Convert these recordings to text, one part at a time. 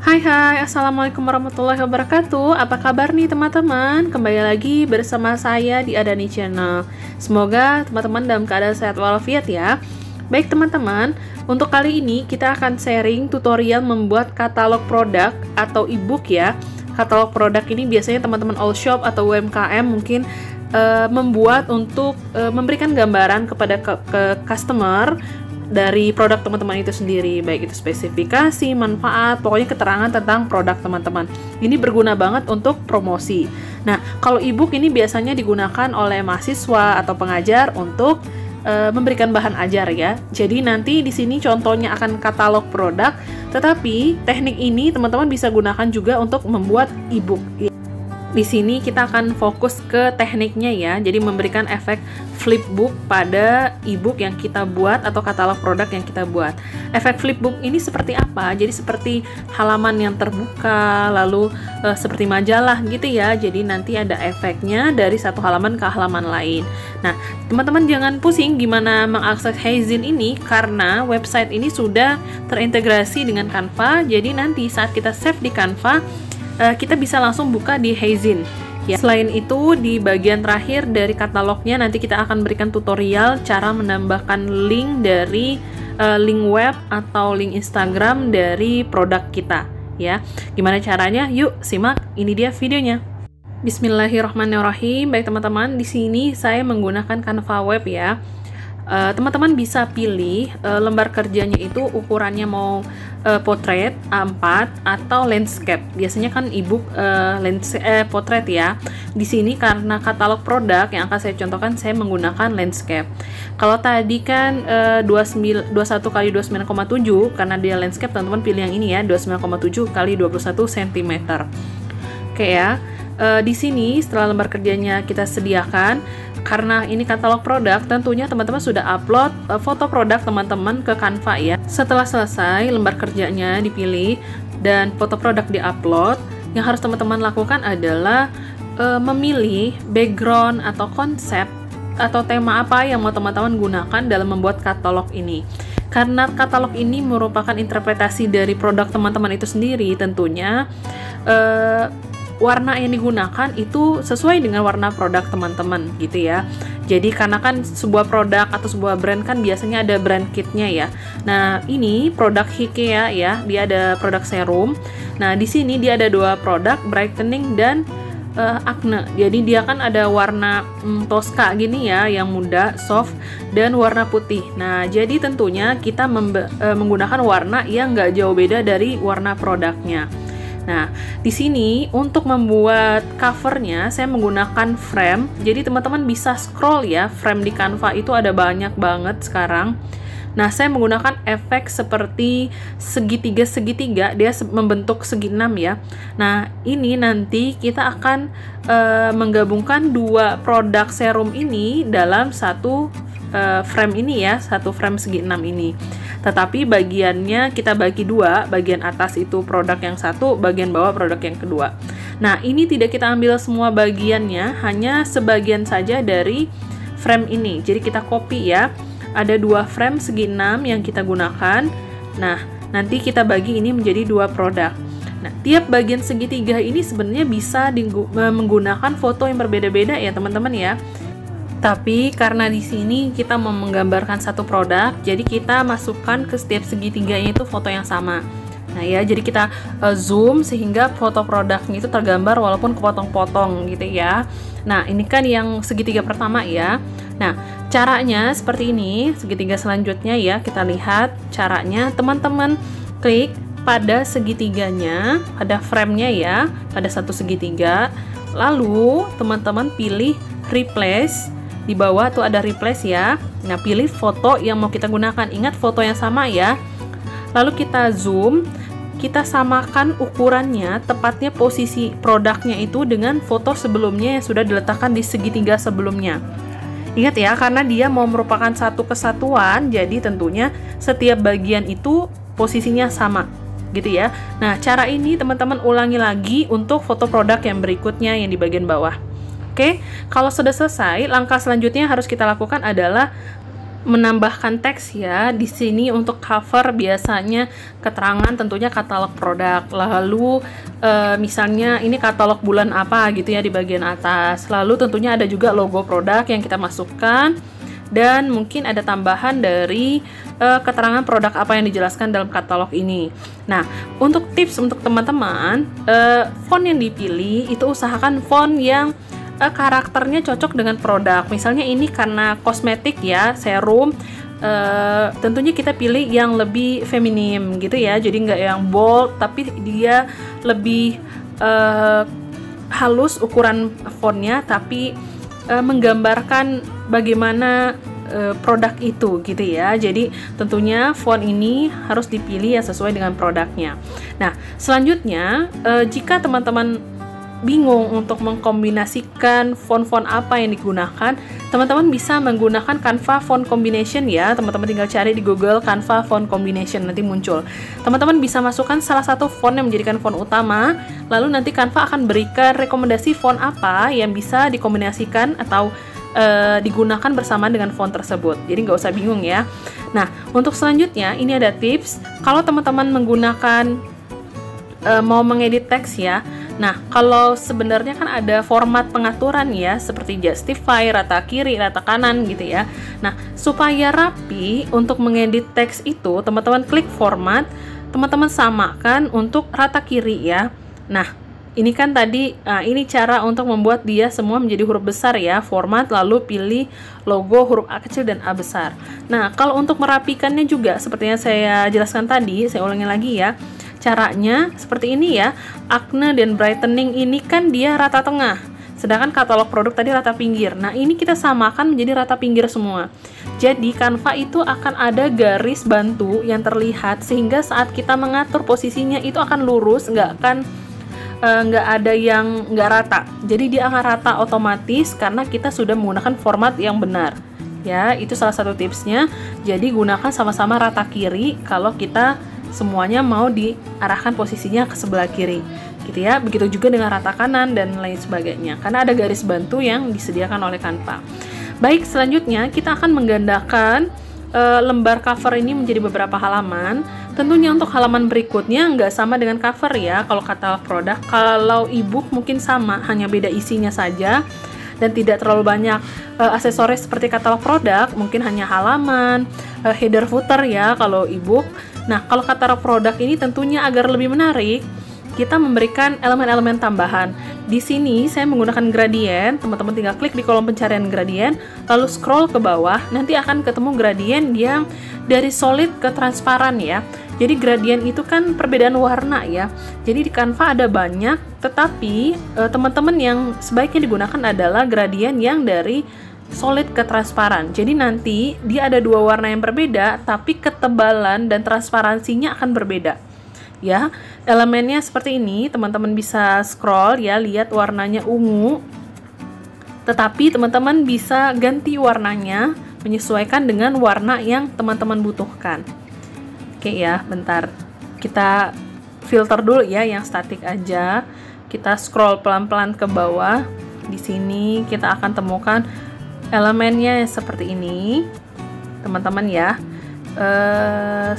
Hai, Assalamualaikum warahmatullahi wabarakatuh. Apa kabar nih teman-teman? Kembali lagi bersama saya di Adani Channel. Semoga teman-teman dalam keadaan sehat walafiat ya. Baik teman-teman, untuk kali ini kita akan sharing tutorial membuat katalog produk atau e-book ya. Katalog produk ini biasanya teman-teman all shop atau UMKM mungkin membuat untuk memberikan gambaran kepada ke customer dari produk teman-teman itu sendiri, baik itu spesifikasi, manfaat, pokoknya keterangan tentang produk teman-teman. Ini berguna banget untuk promosi. Nah, kalau e-book ini biasanya digunakan oleh mahasiswa atau pengajar untuk memberikan bahan ajar ya. Jadi nanti di sini contohnya akan katalog produk, tetapi teknik ini teman-teman bisa gunakan juga untuk membuat e-book. Di sini kita akan fokus ke tekniknya ya, jadi memberikan efek flipbook pada e-book yang kita buat atau katalog produk yang kita buat. Efek flipbook ini seperti apa? Jadi seperti halaman yang terbuka, lalu seperti majalah gitu ya, jadi nanti ada efeknya dari satu halaman ke halaman lain. Nah, teman-teman jangan pusing gimana mengakses Heyzin ini, karena website ini sudah terintegrasi dengan Canva, jadi nanti saat kita save di Canva, kita bisa langsung buka di Heyzin ya. Selain itu, di bagian terakhir dari katalognya nanti kita akan berikan tutorial cara menambahkan link dari link web atau link Instagram dari produk kita ya. Gimana caranya? Yuk simak, ini dia videonya. Bismillahirrahmanirrahim. Baik teman-teman, di sini saya menggunakan Canva web ya. Teman-teman bisa pilih lembar kerjanya itu ukurannya mau portrait A4 atau landscape. Biasanya kan e-book portrait ya. Di sini karena katalog produk yang akan saya contohkan, saya menggunakan landscape. Kalau tadi kan 21 kali 29,7, karena dia landscape, teman-teman pilih yang ini ya, 29,7 kali 21 cm. Oke ya. Di sini setelah lembar kerjanya kita sediakan, karena ini katalog produk, tentunya teman-teman sudah upload foto produk teman-teman ke Canva ya. Setelah selesai lembar kerjanya dipilih dan foto produk diupload, yang harus teman-teman lakukan adalah memilih background atau konsep atau tema apa yang mau teman-teman gunakan dalam membuat katalog ini. Karena katalog ini merupakan interpretasi dari produk teman-teman itu sendiri, tentunya warna yang digunakan itu sesuai dengan warna produk teman-teman gitu ya. Jadi karena kan sebuah produk atau sebuah brand kan biasanya ada brand kitnya ya. Nah, ini produk Hikea ya, dia ada produk serum. Nah, di sini dia ada dua produk, brightening dan acne. Jadi dia kan ada warna Tosca gini ya, yang muda, soft, dan warna putih. Nah, jadi tentunya kita menggunakan warna yang nggak jauh beda dari warna produknya. Nah, di sini untuk membuat covernya saya menggunakan frame. Jadi teman-teman bisa scroll ya, frame di Canva itu ada banyak banget sekarang. Nah, saya menggunakan efek seperti segitiga-segitiga, dia membentuk segi 6 ya. Nah, ini nanti kita akan menggabungkan dua produk serum ini dalam satu frame ini ya, satu frame segi 6 ini. Tetapi bagiannya kita bagi dua, bagian atas itu produk yang satu, bagian bawah produk yang kedua. Nah, ini tidak kita ambil semua bagiannya, hanya sebagian saja dari frame ini. Jadi kita copy ya, ada dua frame segi 6 yang kita gunakan. Nah, nanti kita bagi ini menjadi dua produk. Nah, tiap bagian segitiga ini sebenarnya bisa menggunakan foto yang berbeda-beda ya teman-teman ya. Tapi karena di sini kita mau menggambarkan satu produk, jadi kita masukkan ke setiap segitiganya itu foto yang sama. Nah ya, jadi kita zoom sehingga foto produknya itu tergambar walaupun kepotong-potong gitu ya. Nah, ini kan yang segitiga pertama ya. Nah, caranya seperti ini. Segitiga selanjutnya ya, kita lihat caranya. Teman-teman klik pada segitiganya, pada frame-nya ya, pada satu segitiga. Lalu teman-teman pilih replace. Di bawah tuh ada replace ya. Nah, pilih foto yang mau kita gunakan. Ingat foto yang sama ya. Lalu kita zoom, kita samakan ukurannya, tepatnya posisi produknya itu dengan foto sebelumnya yang sudah diletakkan di segitiga sebelumnya. Ingat ya, karena dia mau merupakan satu kesatuan, jadi tentunya setiap bagian itu posisinya sama gitu ya. Nah, cara ini teman-teman ulangi lagi untuk foto produk yang berikutnya yang di bagian bawah. Oke, kalau sudah selesai, langkah selanjutnya yang harus kita lakukan adalah menambahkan teks ya. Di sini untuk cover biasanya keterangan tentunya katalog produk. Lalu misalnya ini katalog bulan apa gitu ya di bagian atas. Lalu tentunya ada juga logo produk yang kita masukkan. Dan mungkin ada tambahan dari keterangan produk apa yang dijelaskan dalam katalog ini. Nah, untuk tips untuk teman-teman, font yang dipilih itu usahakan font yang karakternya cocok dengan produk. Misalnya ini karena kosmetik ya, serum, tentunya kita pilih yang lebih feminim gitu ya. Jadi nggak yang bold, tapi dia lebih halus ukuran fontnya, tapi menggambarkan bagaimana produk itu gitu ya. Jadi tentunya font ini harus dipilih yang sesuai dengan produknya. Nah, selanjutnya jika teman-teman bingung untuk mengkombinasikan font-font apa yang digunakan, teman-teman bisa menggunakan Canva Font Combination ya. Teman-teman tinggal cari di Google Canva Font Combination, nanti muncul. Teman-teman bisa masukkan salah satu font yang menjadikan font utama, lalu nanti Canva akan berikan rekomendasi font apa yang bisa dikombinasikan atau digunakan bersamaan dengan font tersebut. Jadi nggak usah bingung ya. Nah, untuk selanjutnya ini ada tips kalau teman-teman menggunakan mau mengedit teks ya. Nah, kalau sebenarnya kan ada format pengaturan ya, seperti justify, rata kiri, rata kanan gitu ya. Nah, supaya rapi untuk mengedit teks itu, teman-teman klik format, teman-teman samakan untuk rata kiri ya. Nah, ini kan tadi, ini cara untuk membuat dia semua menjadi huruf besar ya, format, lalu pilih logo huruf A kecil dan A besar. Nah, kalau untuk merapikannya juga, seperti yang saya jelaskan tadi, saya ulangi lagi ya. Caranya seperti ini ya, acne dan brightening ini kan dia rata tengah, sedangkan katalog produk tadi rata pinggir. Nah, ini kita samakan menjadi rata pinggir semua. Jadi Canva itu akan ada garis bantu yang terlihat, sehingga saat kita mengatur posisinya itu akan lurus, nggak ada yang nggak rata. Jadi dia akan rata otomatis karena kita sudah menggunakan format yang benar. Ya, itu salah satu tipsnya. Jadi gunakan sama-sama rata kiri kalau kita semuanya mau diarahkan posisinya ke sebelah kiri gitu ya. Begitu juga dengan rata kanan dan lain sebagainya, karena ada garis bantu yang disediakan oleh Canva. Baik, selanjutnya kita akan menggandakan lembar cover ini menjadi beberapa halaman. Tentunya untuk halaman berikutnya nggak sama dengan cover ya. Kalau katalog produk, kalau ebook mungkin sama, hanya beda isinya saja dan tidak terlalu banyak aksesoris seperti katalog produk. Mungkin hanya halaman, header footer ya kalau ebook. Nah, kalau katalog produk ini tentunya agar lebih menarik, kita memberikan elemen-elemen tambahan. Di sini saya menggunakan gradien, teman-teman tinggal klik di kolom pencarian gradien, lalu scroll ke bawah, nanti akan ketemu gradien yang dari solid ke transparan ya. Jadi gradien itu kan perbedaan warna ya. Jadi di Canva ada banyak, tetapi teman-teman yang sebaiknya digunakan adalah gradien yang dari solid ke transparan. Jadi nanti dia ada dua warna yang berbeda, tapi ketebalan dan transparansinya akan berbeda. Ya, elemennya seperti ini, teman-teman bisa scroll ya, lihat warnanya ungu. Tetapi teman-teman bisa ganti warnanya menyesuaikan dengan warna yang teman-teman butuhkan. Oke ya, bentar. Kita filter dulu ya yang statik aja. Kita scroll pelan-pelan ke bawah. Di sini kita akan temukan elemennya seperti ini, teman-teman ya.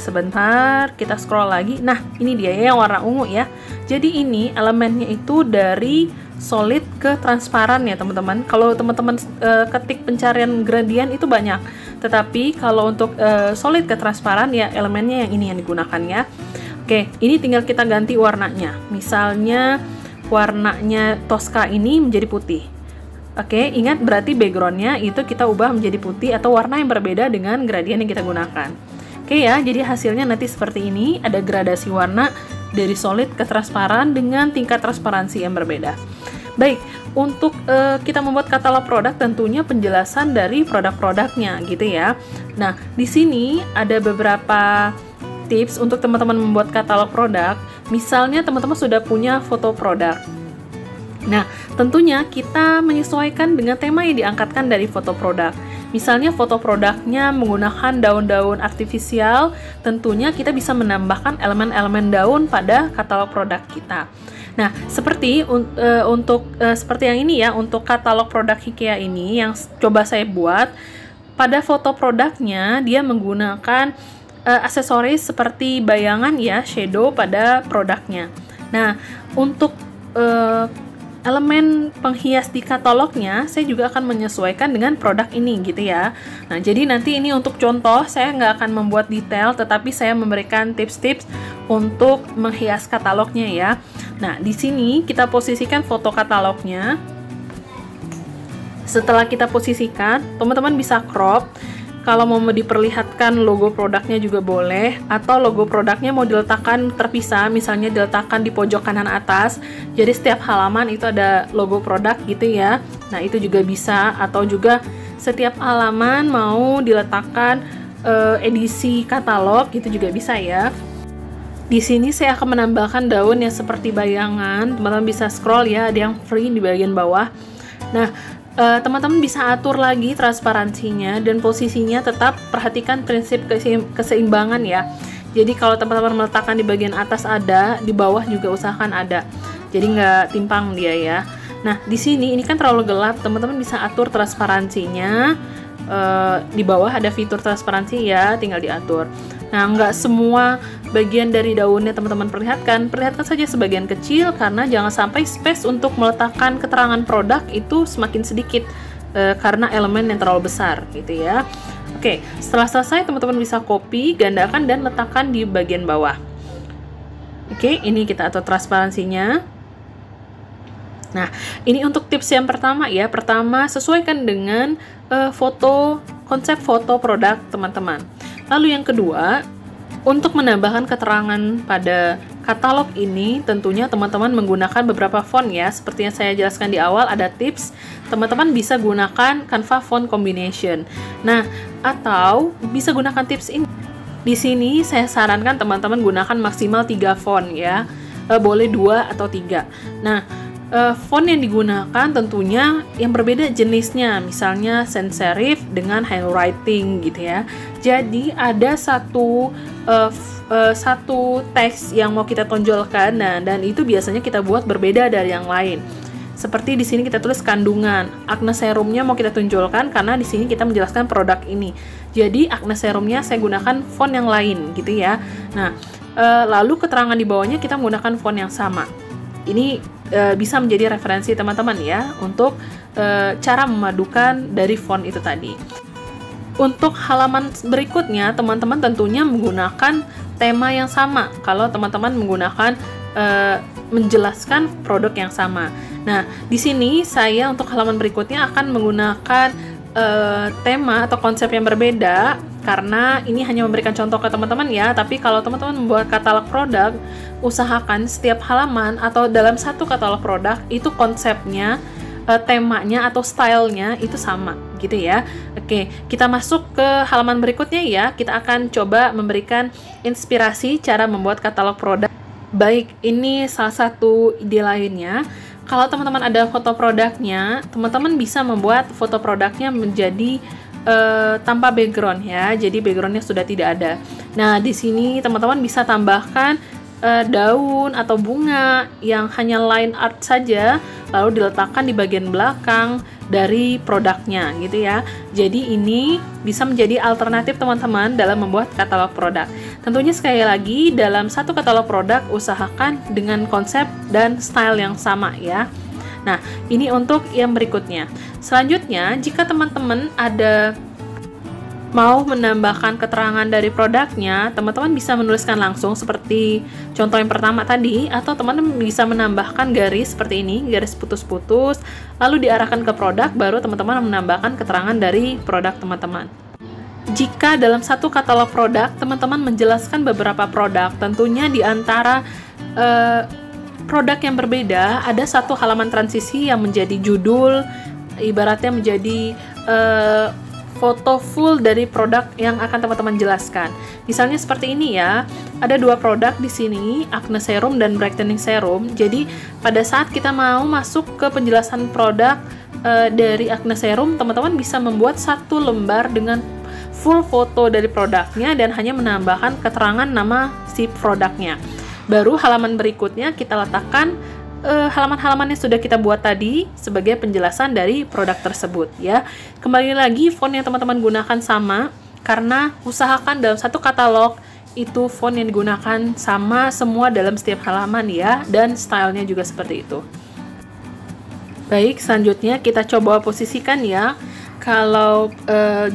Sebentar, kita scroll lagi. Nah, ini dia ya yang warna ungu ya. Jadi ini elemennya itu dari solid ke transparan ya teman-teman. Kalau teman-teman ketik pencarian gradien itu banyak, tetapi kalau untuk solid ke transparan ya elemennya yang ini yang digunakan ya. Oke, ini tinggal kita ganti warnanya. Misalnya warnanya Tosca ini menjadi putih. Oke, ingat berarti backgroundnya itu kita ubah menjadi putih atau warna yang berbeda dengan gradien yang kita gunakan. Oke ya, jadi hasilnya nanti seperti ini, ada gradasi warna dari solid ke transparan dengan tingkat transparansi yang berbeda. Baik, untuk kita membuat katalog produk tentunya penjelasan dari produk-produknya gitu ya. Nah, di sini ada beberapa tips untuk teman-teman membuat katalog produk. Misalnya teman-teman sudah punya foto produk. Nah, tentunya kita menyesuaikan dengan tema yang diangkatkan dari foto produk. Misalnya foto produknya menggunakan daun-daun artifisial, tentunya kita bisa menambahkan elemen-elemen daun pada katalog produk kita. Nah, seperti seperti yang ini ya, untuk katalog produk IKEA ini yang coba saya buat, pada foto produknya dia menggunakan aksesoris seperti bayangan ya, shadow pada produknya. Nah, untuk elemen penghias di katalognya, saya juga akan menyesuaikan dengan produk ini gitu ya. Nah, jadi nanti ini untuk contoh, saya nggak akan membuat detail, tetapi saya memberikan tips-tips untuk menghias katalognya ya. Nah, di sini kita posisikan foto katalognya. Setelah kita posisikan, teman-teman bisa crop. Kalau mau diperlihatkan logo produknya juga boleh, atau logo produknya mau diletakkan terpisah, misalnya diletakkan di pojok kanan atas, jadi setiap halaman itu ada logo produk gitu ya. Nah, itu juga bisa, atau juga setiap halaman mau diletakkan edisi katalog gitu juga bisa ya. Di sini saya akan menambahkan daun yang seperti bayangan, teman-teman bisa scroll ya, ada yang free di bagian bawah. Nah, teman-teman bisa atur lagi transparansinya dan posisinya, tetap perhatikan prinsip keseimbangan ya. Jadi kalau teman-teman meletakkan di bagian atas ada, di bawah juga usahakan ada. Jadi nggak timpang dia ya. Nah, di sini ini kan terlalu gelap, teman-teman bisa atur transparansinya. Di bawah ada fitur transparansi ya, tinggal diatur. Nah, nggak semua bagian dari daunnya teman-teman perlihatkan saja sebagian kecil, karena jangan sampai space untuk meletakkan keterangan produk itu semakin sedikit karena elemen yang terlalu besar gitu ya. Oke, setelah selesai teman-teman bisa copy, gandakan, dan letakkan di bagian bawah. Oke, ini kita atur transparansinya. Nah, ini untuk tips yang pertama ya. Pertama, sesuaikan dengan konsep foto produk teman-teman. Lalu yang kedua, untuk menambahkan keterangan pada katalog ini, tentunya teman-teman menggunakan beberapa font ya. Seperti yang saya jelaskan di awal, ada tips, teman-teman bisa gunakan Canva Font Combination. Nah, atau bisa gunakan tips ini. Di sini saya sarankan teman-teman gunakan maksimal 3 font ya. Boleh 2 atau 3. Nah, font yang digunakan tentunya yang berbeda jenisnya, misalnya sans serif dengan handwriting gitu ya. Jadi ada satu teks yang mau kita tonjolkan, dan itu biasanya kita buat berbeda dari yang lain. Seperti di sini kita tulis kandungan, acne serumnya mau kita tunjukkan karena di sini kita menjelaskan produk ini. Jadi acne serumnya saya gunakan font yang lain gitu ya. Nah, lalu keterangan di bawahnya kita menggunakan font yang sama. Ini bisa menjadi referensi teman-teman ya untuk cara memadukan dari font itu tadi. Untuk halaman berikutnya, teman-teman tentunya menggunakan tema yang sama. Kalau teman-teman menggunakan menjelaskan produk yang sama. Nah, di sini saya untuk halaman berikutnya akan menggunakan tema atau konsep yang berbeda, karena ini hanya memberikan contoh ke teman-teman ya. Tapi kalau teman-teman membuat katalog produk, usahakan setiap halaman atau dalam satu katalog produk itu konsepnya, temanya atau stylenya itu sama gitu ya. Oke, kita masuk ke halaman berikutnya ya. Kita akan coba memberikan inspirasi cara membuat katalog produk. Baik, ini salah satu ide lainnya. Kalau teman-teman ada foto produknya, teman-teman bisa membuat foto produknya menjadi tanpa background ya. Jadi backgroundnya sudah tidak ada. Nah, di sini teman-teman bisa tambahkan daun atau bunga yang hanya line art saja, lalu diletakkan di bagian belakang dari produknya gitu ya. Jadi ini bisa menjadi alternatif teman-teman dalam membuat katalog produk. Tentunya sekali lagi, dalam satu katalog produk usahakan dengan konsep dan style yang sama ya. Nah, ini untuk yang berikutnya. Selanjutnya, jika teman-teman mau menambahkan keterangan dari produknya, teman-teman bisa menuliskan langsung seperti contoh yang pertama tadi, atau teman-teman bisa menambahkan garis seperti ini, garis putus-putus, lalu diarahkan ke produk, baru teman-teman menambahkan keterangan dari produk teman-teman. Jika dalam satu katalog produk, teman-teman menjelaskan beberapa produk, tentunya di antara produk yang berbeda, ada satu halaman transisi yang menjadi judul, ibaratnya menjadi foto full dari produk yang akan teman-teman jelaskan. Misalnya seperti ini ya, ada 2 produk di sini, acne serum dan brightening serum. Jadi pada saat kita mau masuk ke penjelasan produk dari acne serum, teman-teman bisa membuat satu lembar dengan full foto dari produknya dan hanya menambahkan keterangan nama si produknya. Baru halaman berikutnya kita letakkan halaman-halaman yang sudah kita buat tadi sebagai penjelasan dari produk tersebut ya. Kembali lagi, font yang teman-teman gunakan sama, karena usahakan dalam satu katalog itu font yang digunakan sama semua dalam setiap halaman ya, dan stylenya juga seperti itu. Baik, selanjutnya kita coba posisikan ya. Kalau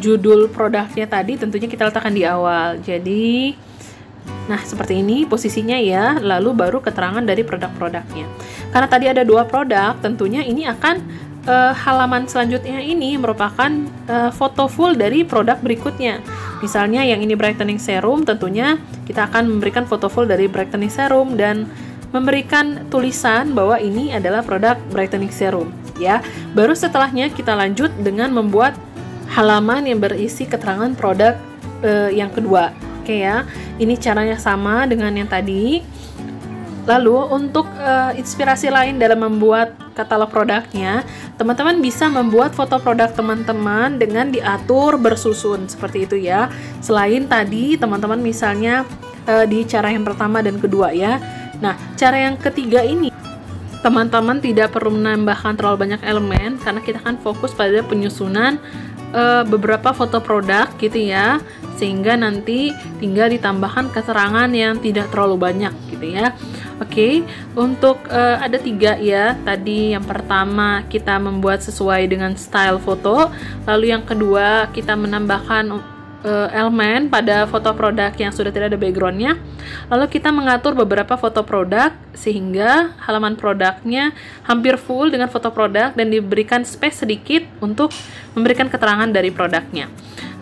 judul produknya tadi tentunya kita letakkan di awal. Jadi, nah seperti ini posisinya ya, lalu baru keterangan dari produk-produknya. Karena tadi ada 2 produk, tentunya ini akan halaman selanjutnya ini merupakan foto full dari produk berikutnya. Misalnya yang ini brightening serum, tentunya kita akan memberikan foto full dari brightening serum dan memberikan tulisan bahwa ini adalah produk brightening serum ya. Baru setelahnya kita lanjut dengan membuat halaman yang berisi keterangan produk yang kedua. Oke ya, ini caranya sama dengan yang tadi. Lalu untuk inspirasi lain dalam membuat katalog produknya, teman-teman bisa membuat foto produk teman-teman dengan diatur bersusun seperti itu ya. Selain tadi teman-teman misalnya di cara yang pertama dan kedua ya. Nah, cara yang ketiga ini teman-teman tidak perlu menambahkan terlalu banyak elemen karena kita akan fokus pada penyusunan beberapa foto produk gitu ya, sehingga nanti tinggal ditambahkan keterangan yang tidak terlalu banyak gitu ya. Oke, untuk ada 3 ya. Tadi yang pertama kita membuat sesuai dengan style foto, lalu yang kedua kita menambahkan elemen pada foto produk yang sudah tidak ada backgroundnya, lalu kita mengatur beberapa foto produk sehingga halaman produknya hampir full dengan foto produk dan diberikan space sedikit untuk memberikan keterangan dari produknya.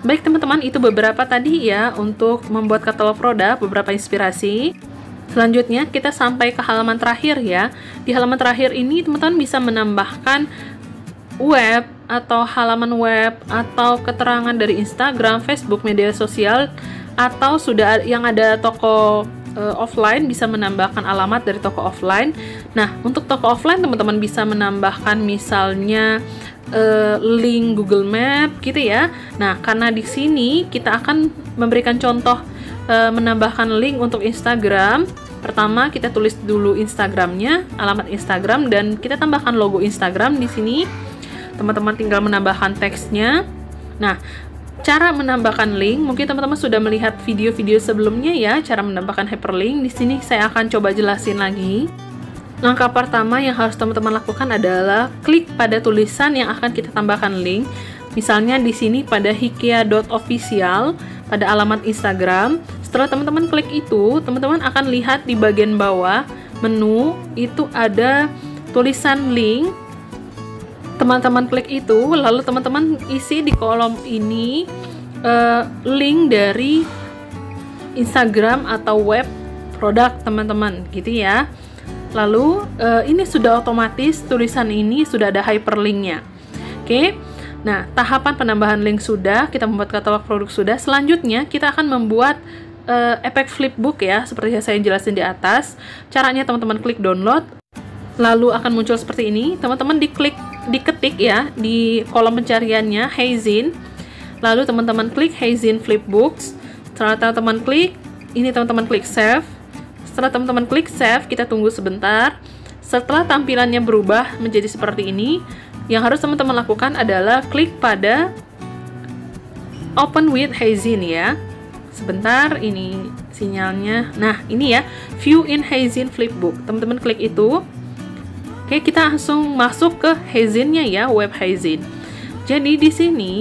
Baik teman-teman, itu beberapa tadi ya untuk membuat katalog produk, beberapa inspirasi. Selanjutnya kita sampai ke halaman terakhir ya. Di halaman terakhir ini teman-teman bisa menambahkan web atau halaman web atau keterangan dari Instagram, Facebook, media sosial, atau sudah yang ada toko offline bisa menambahkan alamat dari toko offline. Nah, untuk toko offline teman-teman bisa menambahkan misalnya link Google Map gitu ya. Nah, karena di sini kita akan memberikan contoh menambahkan link untuk Instagram. Pertama kita tulis dulu Instagramnya, alamat Instagram, dan kita tambahkan logo Instagram di sini. Teman-teman tinggal menambahkan teksnya. Nah, cara menambahkan link, mungkin teman-teman sudah melihat video-video sebelumnya ya, cara menambahkan hyperlink. Di sini saya akan coba jelasin lagi. Langkah pertama yang harus teman-teman lakukan adalah klik pada tulisan yang akan kita tambahkan link. Misalnya di sini pada hikea.official, pada alamat Instagram. Setelah teman-teman klik itu, teman-teman akan lihat di bagian bawah menu itu ada tulisan link. Teman-teman klik itu, lalu teman-teman isi di kolom ini link dari Instagram atau web produk teman-teman gitu ya. Lalu ini sudah otomatis tulisan ini sudah ada hyperlinknya. Oke. Nah, tahapan penambahan link sudah, kita membuat katalog produk sudah. Selanjutnya kita akan membuat efek flipbook ya, seperti yang saya jelasin di atas. Caranya teman-teman klik download, lalu akan muncul seperti ini. Teman-teman diketik ya di kolom pencariannya Heizin, lalu teman-teman klik Heizin Flipbooks. Setelah teman-teman klik ini, teman-teman klik save. Setelah teman-teman klik save, kita tunggu sebentar. Setelah tampilannya berubah menjadi seperti ini, yang harus teman-teman lakukan adalah klik pada Open with Heizin ya. Sebentar, ini sinyalnya. Nah, ini ya, View in Heizin Flipbook. Teman-teman klik itu. Oke, kita langsung masuk ke Heizinnya ya, web Heizin. Jadi di sini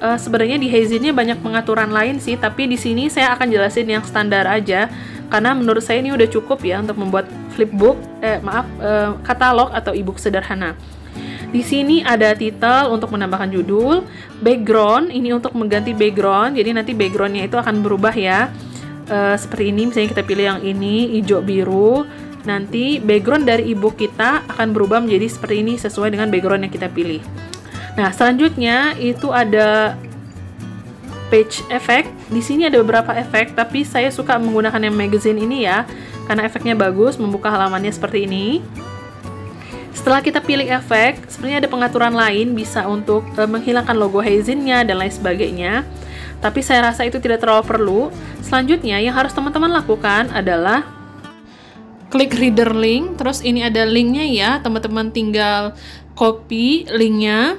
sebenarnya di Heizinnya banyak pengaturan lain sih, tapi di sini saya akan jelasin yang standar aja karena menurut saya ini udah cukup ya untuk membuat flipbook, katalog atau ebook sederhana. Di sini ada title untuk menambahkan judul, background ini untuk mengganti background. Jadi nanti backgroundnya itu akan berubah ya. Seperti ini, misalnya kita pilih yang ini hijau biru. Nanti background dari ebook kita akan berubah menjadi seperti ini sesuai dengan background yang kita pilih. Nah, selanjutnya itu ada page effect. Di sini ada beberapa efek, tapi saya suka menggunakan yang magazine ini ya, karena efeknya bagus, membuka halamannya seperti ini. Setelah kita pilih efek, sebenarnya ada pengaturan lain, bisa untuk menghilangkan logo Heizinnya dan lain sebagainya. Tapi saya rasa itu tidak terlalu perlu. Selanjutnya yang harus teman-teman lakukan adalah klik reader link, terus ini ada linknya ya, teman-teman tinggal copy linknya,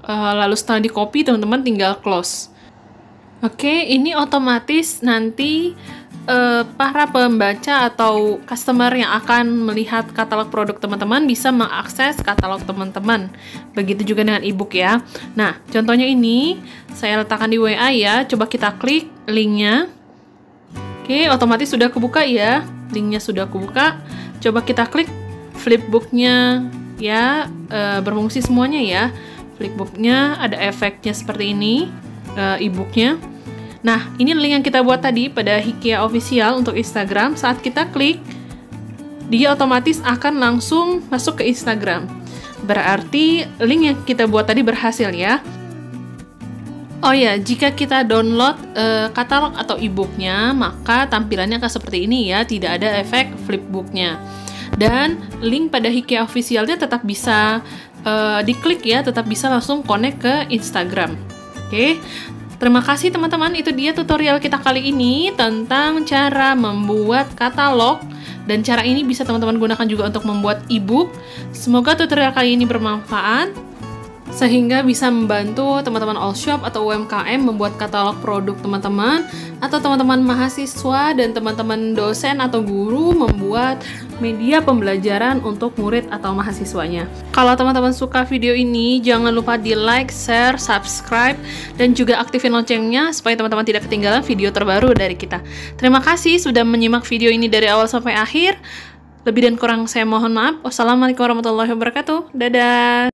lalu setelah di copy teman-teman tinggal close. Oke, ini otomatis nanti para pembaca atau customer yang akan melihat katalog produk teman-teman bisa mengakses katalog teman-teman. Begitu juga dengan ebook ya. Nah, contohnya ini saya letakkan di WA ya. Coba kita klik linknya. Oke, otomatis sudah kebuka ya. Linknya sudah kebuka. Coba kita klik flipbooknya ya, berfungsi semuanya ya. Flipbooknya ada efeknya seperti ini, ebooknya. Nah, ini link yang kita buat tadi pada Hikea Official untuk Instagram. Saat kita klik, dia otomatis akan langsung masuk ke Instagram. Berarti link yang kita buat tadi berhasil ya. Oh ya, jika kita download katalog atau e-booknya, maka tampilannya akan seperti ini ya, tidak ada efek flipbooknya. Dan link pada Hikea Officialnya tetap bisa diklik ya, tetap bisa langsung connect ke Instagram. Oke. Terima kasih teman-teman, itu dia tutorial kita kali ini tentang cara membuat katalog, dan cara ini bisa teman-teman gunakan juga untuk membuat e-book. Semoga tutorial kali ini bermanfaat sehingga bisa membantu teman-teman all shop atau UMKM membuat katalog produk teman-teman, atau teman-teman mahasiswa dan teman-teman dosen atau guru membuat media pembelajaran untuk murid atau mahasiswanya. Kalau teman-teman suka video ini, jangan lupa di like, share, subscribe, dan juga aktifin loncengnya supaya teman-teman tidak ketinggalan video terbaru dari kita. Terima kasih sudah menyimak video ini dari awal sampai akhir. Lebih dan kurang saya mohon maaf. Wassalamualaikum warahmatullahi wabarakatuh. Dadah!